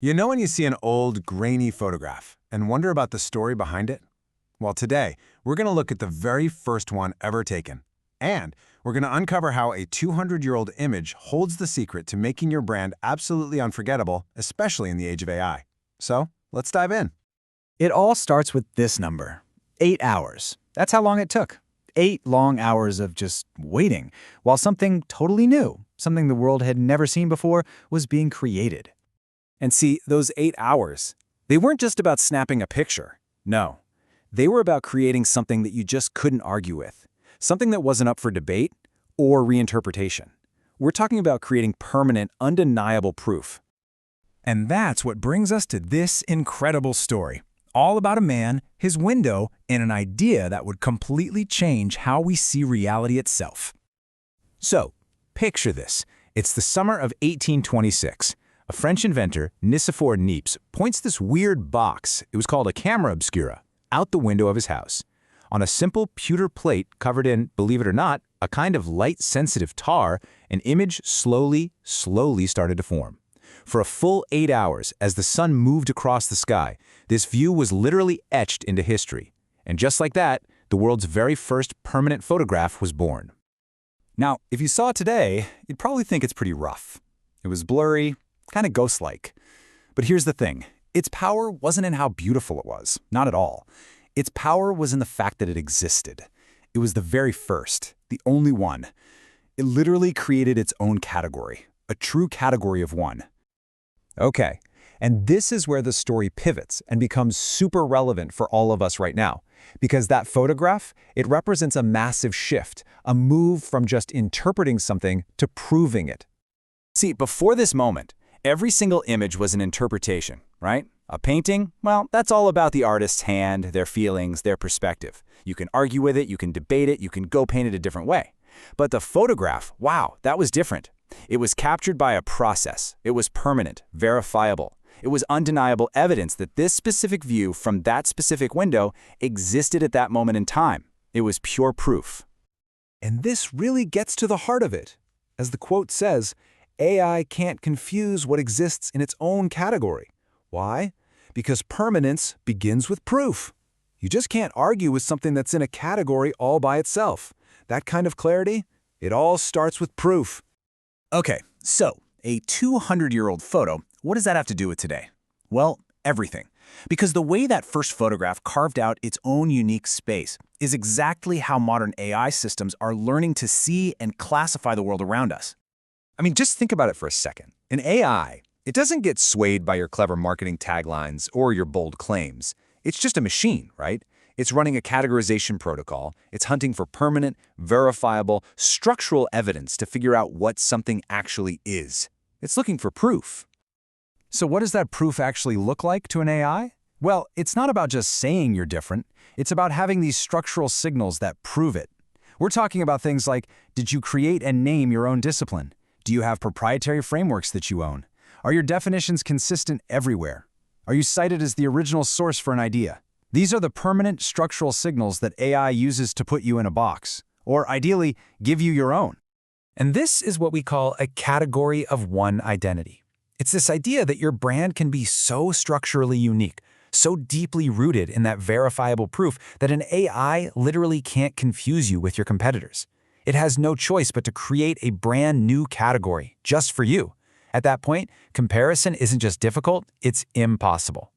You know when you see an old, grainy photograph and wonder about the story behind it? Well, today, we're going to look at the very first one ever taken. And we're going to uncover how a 200-year-old image holds the secret to making your brand absolutely unforgettable, especially in the age of AI. So, let's dive in. It all starts with this number, 8 hours. That's how long it took. 8 long hours of just waiting, while something totally new, something the world had never seen before, was being created. And see, those 8 hours, they weren't just about snapping a picture. No, they were about creating something that you just couldn't argue with, something that wasn't up for debate or reinterpretation. We're talking about creating permanent, undeniable proof. And that's what brings us to this incredible story, all about a man, his window, and an idea that would completely change how we see reality itself. So, picture this. It's the summer of 1826. A French inventor, Nicéphore Niépce, points this weird box, it was called a camera obscura, out the window of his house. On a simple pewter plate covered in, believe it or not, a kind of light-sensitive tar, an image slowly started to form. For a full 8 hours, as the sun moved across the sky, this view was literally etched into history. And just like that, the world's very first permanent photograph was born. Now, if you saw it today, you'd probably think it's pretty rough. It was blurry, kind of ghost-like. But here's the thing. Its power wasn't in how beautiful it was. Not at all. Its power was in the fact that it existed. It was the very first, the only one. It literally created its own category, a true category of one. Okay, and this is where the story pivots and becomes super relevant for all of us right now. Because that photograph, it represents a massive shift, a move from just interpreting something to proving it. See, before this moment, every single image was an interpretation, right? A painting, well, that's all about the artist's hand, their feelings, their perspective. You can argue with it, you can debate it, you can go paint it a different way. But the photograph, wow, that was different. It was captured by a process. It was permanent, verifiable. It was undeniable evidence that this specific view from that specific window existed at that moment in time. It was pure proof. And this really gets to the heart of it. As the quote says, AI can't confuse what exists in its own category. Why? Because permanence begins with proof. You just can't argue with something that's in a category all by itself. That kind of clarity, it all starts with proof. Okay, so a 200-year-old photo, what does that have to do with today? Well, everything. Because the way that first photograph carved out its own unique space is exactly how modern AI systems are learning to see and classify the world around us. I mean, just think about it for a second. In AI, it doesn't get swayed by your clever marketing taglines or your bold claims. It's just a machine, right? It's running a categorization protocol. It's hunting for permanent, verifiable, structural evidence to figure out what something actually is. It's looking for proof. So what does that proof actually look like to an AI? Well, it's not about just saying you're different. It's about having these structural signals that prove it. We're talking about things like, did you create and name your own discipline? Do you have proprietary frameworks that you own? Are your definitions consistent everywhere? Are you cited as the original source for an idea? These are the permanent structural signals that AI uses to put you in a box, or ideally, give you your own. And this is what we call a category of one identity. It's this idea that your brand can be so structurally unique, so deeply rooted in that verifiable proof that an AI literally can't confuse you with your competitors. It has no choice but to create a brand new category just for you. At that point, comparison isn't just difficult, it's impossible.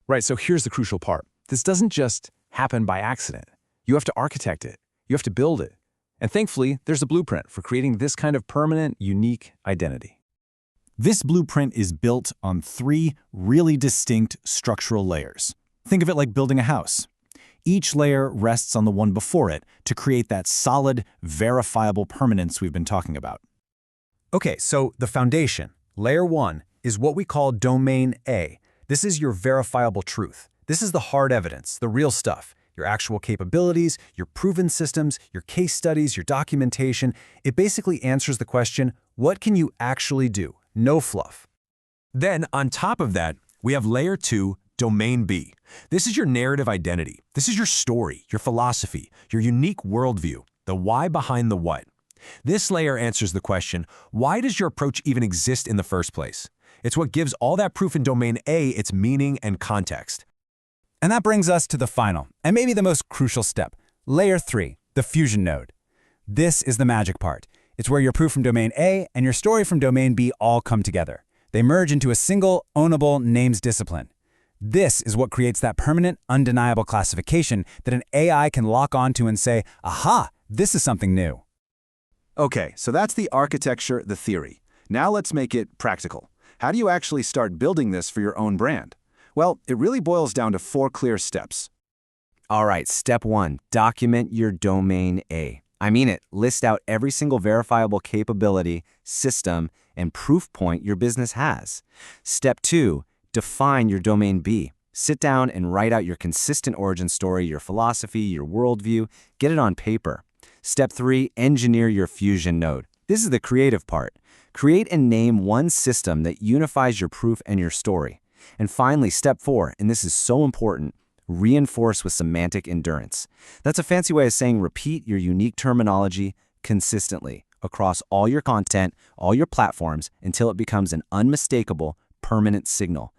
Right, so here's the crucial part. This doesn't just happen by accident. You have to architect it. You have to build it. And thankfully, there's a blueprint for creating this kind of permanent, unique identity. This blueprint is built on 3 really distinct structural layers. Think of it like building a house. Each layer rests on the one before it to create that solid, verifiable permanence we've been talking about. Okay, so the foundation, layer 1, is what we call domain A. This is your verifiable truth. This is the hard evidence, the real stuff, your actual capabilities, your proven systems, your case studies, your documentation. It basically answers the question, what can you actually do? No fluff. Then, on top of that, we have layer 2, domain B. This is your narrative identity. This is your story, your philosophy, your unique worldview, the why behind the what. This layer answers the question, why does your approach even exist in the first place? It's what gives all that proof in domain A its meaning and context. And that brings us to the final, and maybe the most crucial step, layer 3, the fusion node. This is the magic part. It's where your proof from domain A and your story from domain B all come together. They merge into a single, ownable names discipline. This is what creates that permanent, undeniable classification that an AI can lock onto and say, aha, this is something new. Okay, so that's the architecture, the theory. Now let's make it practical. How do you actually start building this for your own brand? Well, it really boils down to 4 clear steps. All right, step 1, document your domain A. I mean it, list out every single verifiable capability, system, and proof point your business has. Step 2, define your domain B. Sit down and write out your consistent origin story, your philosophy, your worldview. Get it on paper. Step 3, engineer your fusion node. This is the creative part. Create and name one system that unifies your proof and your story. And finally, step 4, and this is so important, reinforce with semantic endurance. That's a fancy way of saying repeat your unique terminology consistently across all your content, all your platforms, until it becomes an unmistakable, permanent signal.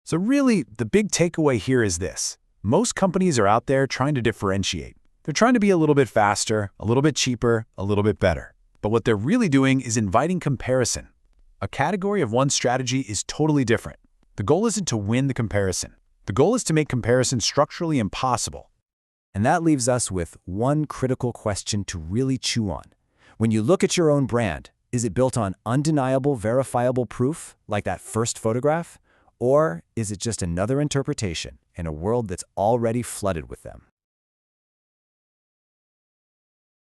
So really, the big takeaway here is this. Most companies are out there trying to differentiate. They're trying to be a little bit faster, a little bit cheaper, a little bit better. But what they're really doing is inviting comparison. A category of one strategy is totally different. The goal isn't to win the comparison. The goal is to make comparison structurally impossible. And that leaves us with one critical question to really chew on. When you look at your own brand, is it built on undeniable, verifiable proof, like that first photograph? Or is it just another interpretation in a world that's already flooded with them?